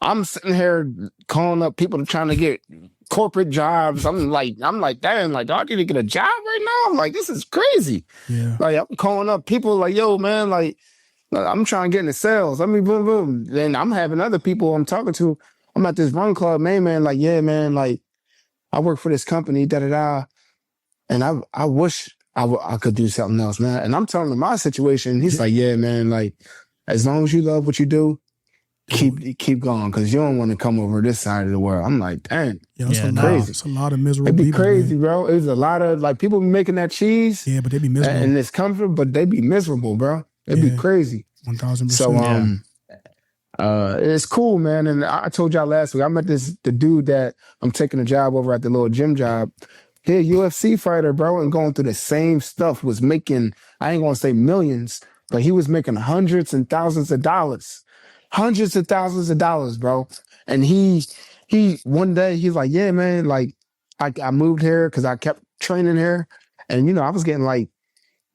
I'm sitting here calling up people trying to get corporate jobs. I'm like, damn, like, dog, I need to get a job right now. I'm like, this is crazy. Yeah. Like, I'm calling up people like, yo, man, like, I'm trying to get into sales. I mean, boom, boom. Then I'm having other people I'm talking to. I'm at this run club, man, like, yeah, man, like, I work for this company, da-da-da. And I wish I could do something else, man. And I'm telling him my situation. He's like, yeah, man, like, as long as you love what you do, keep going, because you don't want to come over this side of the world. I'm like, dang, crazy. It's a lot of miserable It'd be people, crazy, man. Bro. It's a lot of, like, people be making that cheese. Yeah, but they be miserable. And it's comfortable, but they be miserable, bro. It'd be crazy. 1000%. So, it's cool, man. And I told y'all last week, I met the dude that I'm taking a job over at the little gym job. He a UFC fighter, bro, and going through the same stuff, was making, I ain't gonna say millions, but he was making hundreds and thousands of dollars. Hundreds of thousands of dollars, bro. And he one day, he's like, yeah, man, like, I moved here because I kept training here. And, you know, I was getting like,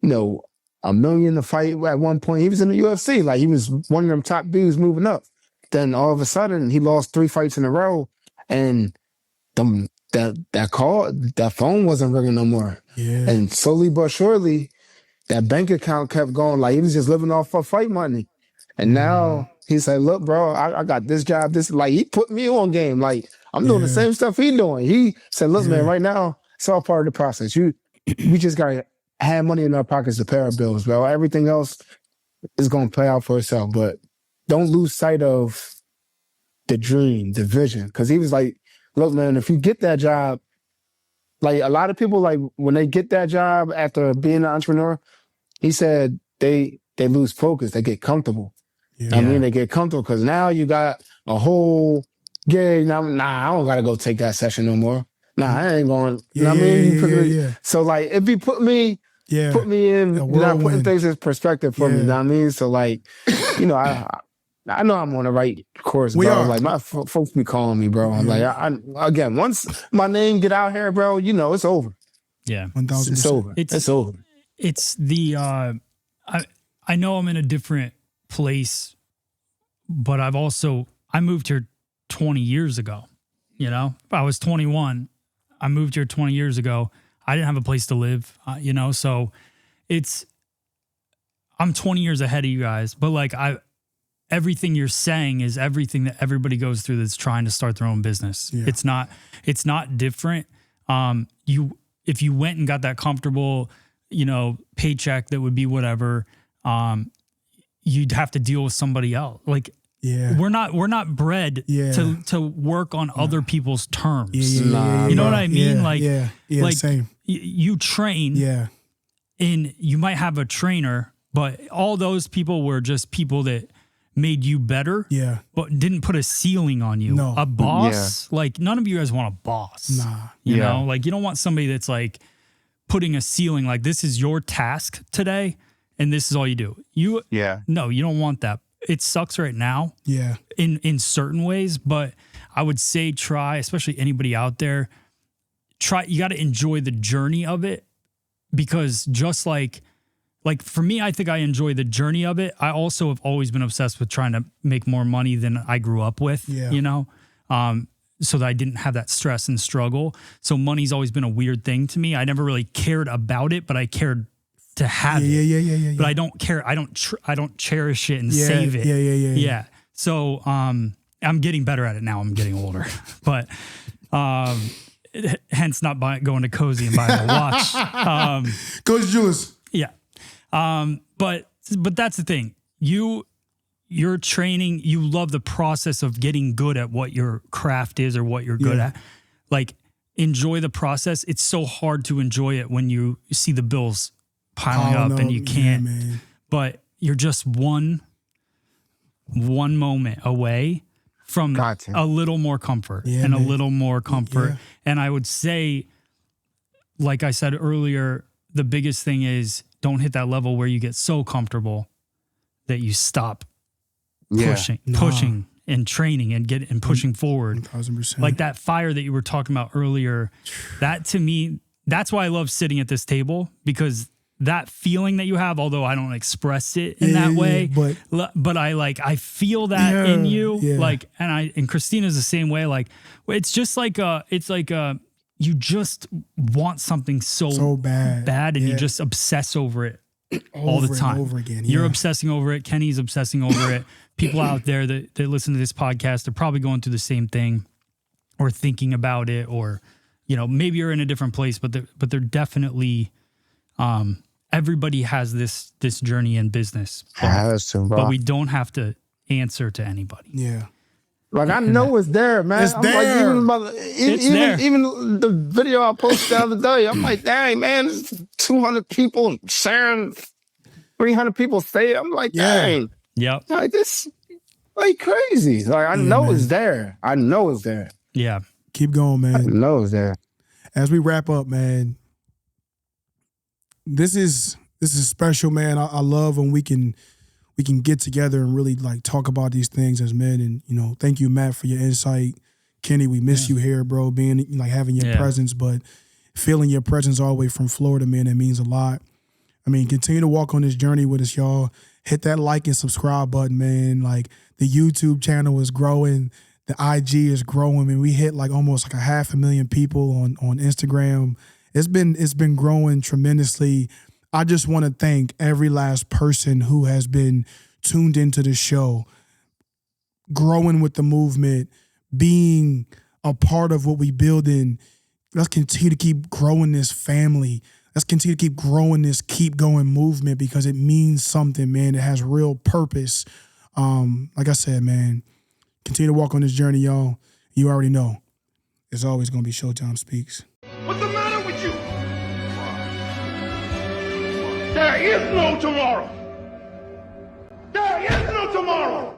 you know, $1 million a fight at one point. He was in the UFC. Like, he was one of them top dudes moving up. Then all of a sudden, he lost 3 fights in a row. And that phone wasn't ringing no more. Yeah. And slowly but surely, that bank account kept going. Like, he was just living off of fight money. And now he said, look, bro, I got this job. This, like, he put me on game. Like, I'm doing the same stuff he doing. He said, look, man, right now, it's all part of the process. We just got to have money in our pockets to pay our bills, bro. Everything else is going to play out for itself. But don't lose sight of the dream, the vision. Because he was like, look, man, if you get that job, like, a lot of people, like, when they get that job after being an entrepreneur, he said they lose focus. They get comfortable. Yeah. I mean, they get comfortable because now you got a whole gig. Nah, I don't got to go take that session no more. Nah, I ain't going. Yeah, I mean, yeah. So, like, if you put me in, not putting things in perspective for me, you know what I mean? So, like, you know, I know I'm on the right course, bro. Like, my folks be calling me, bro. I'm like, again, once my name get out here, bro, you know, it's over. Yeah. 1000%. It's over. It's over. It's the, I know I'm in a different place, but I moved here 20 years ago. You know, I was 21. I moved here 20 years ago. I didn't have a place to live, you know, so I'm 20 years ahead of you guys, but like everything you're saying is everything that everybody goes through that's trying to start their own business. Yeah. It's not different. If you went and got that comfortable, you know, paycheck that would be whatever, you'd have to deal with somebody else. Like, we're not bred to work on other people's terms. You know what I mean? Like same. You train, and you might have a trainer, but all those people were just people that made you better, but didn't put a ceiling on you. No. A boss, like, none of you guys want a boss. Nah. You know, like, you don't want somebody that's like putting a ceiling, like, this is your task today, and this is all you do. No, you don't want that. It sucks right now. Yeah. In certain ways, but I would say try, especially anybody out there, you got to enjoy the journey of it, because just like for me, I think I enjoy the journey of it. I also have always been obsessed with trying to make more money than I grew up with, you know, so that I didn't have that stress and struggle. So money's always been a weird thing to me. I never really cared about it, but I cared to have it. Yeah. But I don't care. I don't cherish it and save it. Yeah. So I'm getting better at it now. I'm getting older, but hence not going to Cozy and buying a watch. Cozy Jewelers. Yeah. But that's the thing. You're training. You love the process of getting good at what your craft is or what you're good at. Like, enjoy the process. It's so hard to enjoy it when you see the bills piling up and you can't, but you're just one moment away from a little more comfort a little more comfort. Yeah. And I would say, like I said earlier, the biggest thing is don't hit that level where you get so comfortable that you stop pushing and training and pushing forward. 1000%. Like that fire that you were talking about earlier, that to me, that's why I love sitting at this table, because that feeling that you have, although I don't express it in that way, but I feel that in you. Like, and Christina's the same way. Like, it's just like you just want something so bad, and you just obsess over it all the time. Over again. You're obsessing over it. Kenny's obsessing over it. People out there that listen to this podcast, they're probably going through the same thing or thinking about it, or, you know, maybe you're in a different place, but they're definitely, everybody has this journey in business, but we don't have to answer to anybody. Yeah. Like, I know it's there, man. It's there. Like, even the video I posted the other day, I'm like, dang, man, 200 people sharing, 300 people say it. I'm like, dang. Yep. Like, this, like, crazy. Like, I know it's there. I know it's there. Yeah. Keep going, man. I know it's there. As we wrap up, man, this is special, man. I love when we can get together and really like talk about these things as men. And, you know, thank you, Matt, for your insight. Kenny, we miss you here, bro, being like having your presence, but feeling your presence all the way from Florida, man, it means a lot. I mean, continue to walk on this journey with us, y'all. Hit that like and subscribe button, man. Like, the YouTube channel is growing. The IG is growing. I mean, we hit like almost like 500,000 people on Instagram. It's been growing tremendously. I just want to thank every last person who has been tuned into the show, growing with the movement, being a part of what we build in. Let's continue to keep growing this family. Let's continue to keep growing this keep going movement, because it means something, man. It has real purpose. Like I said, man, continue to walk on this journey, y'all. You already know. It's always going to be ShowTime Speaks. What's the matter with you? There is no tomorrow. There is no tomorrow.